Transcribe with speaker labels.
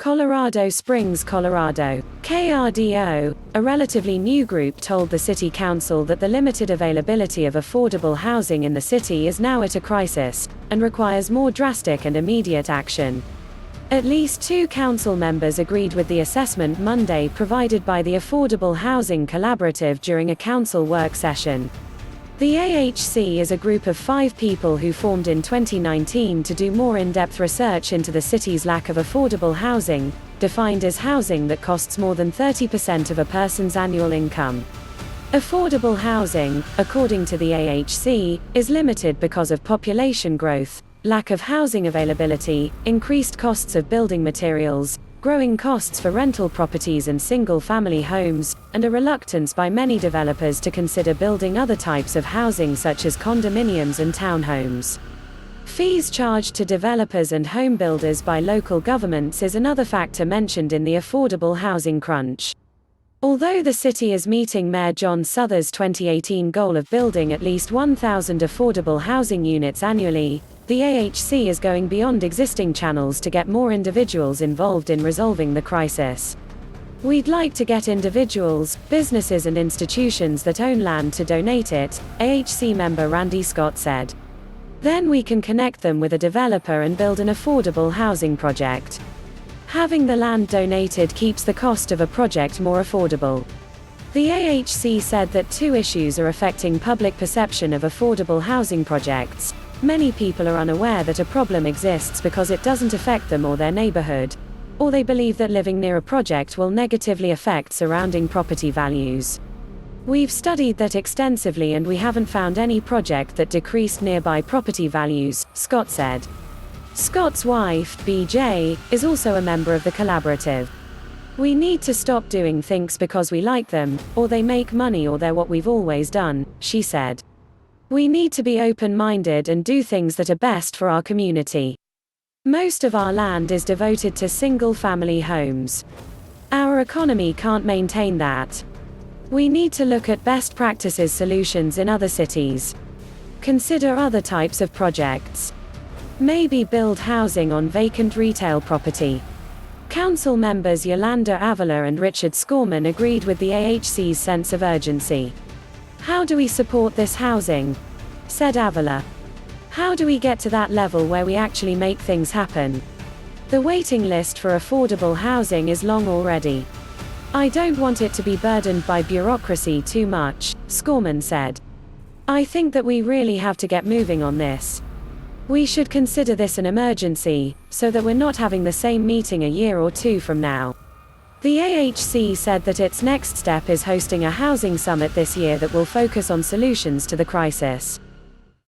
Speaker 1: Colorado Springs, Colorado. KRDO, a relatively new group, told the city council that the limited availability of affordable housing in the city is now at a crisis, and requires more drastic and immediate action. At least 2 council members agreed with the assessment Monday provided by the Affordable Housing Collaborative during a council work session. The AHC is a group of 5 people who formed in 2019 to do more in-depth research into the city's lack of affordable housing, defined as housing that costs more than 30% of a person's annual income. Affordable housing, according to the AHC, is limited because of population growth, lack of housing availability, increased costs of building materials, growing costs for rental properties and single-family homes, and a reluctance by many developers to consider building other types of housing such as condominiums and townhomes. Fees charged to developers and home builders by local governments is another factor mentioned in the affordable housing crunch. Although the city is meeting Mayor John Suther's 2018 goal of building at least 1,000 affordable housing units annually, the AHC is going beyond existing channels to get more individuals involved in resolving the crisis. "We'd like to get individuals, businesses and institutions that own land to donate it," AHC member Randy Scott said. "Then we can connect them with a developer and build an affordable housing project. Having the land donated keeps the cost of a project more affordable." The AHC said that 2 issues are affecting public perception of affordable housing projects. Many people are unaware that a problem exists because it doesn't affect them or their neighborhood, or they believe that living near a project will negatively affect surrounding property values. "We've studied that extensively and we haven't found any project that decreased nearby property values," Scott said. Scott's wife, BJ, is also a member of the collaborative. "We need to stop doing things because we like them, or they make money or they're what we've always done," she said. "We need to be open-minded and do things that are best for our community. Most of our land is devoted to single-family homes. Our economy can't maintain that. We need to look at best practices solutions in other cities. Consider other types of projects. Maybe build housing on vacant retail property." Council members Yolanda Avila and Richard Skorman agreed with the AHC's sense of urgency. "How do we support this housing?" said Avila. "How do we get to that level where we actually make things happen? The waiting list for affordable housing is long already. I don't want it to be burdened by bureaucracy too much," Skorman said. "I think that we really have to get moving on this. We should consider this an emergency, so that we're not having the same meeting a year or 2 from now." The AHC said that its next step is hosting a housing summit this year that will focus on solutions to the crisis.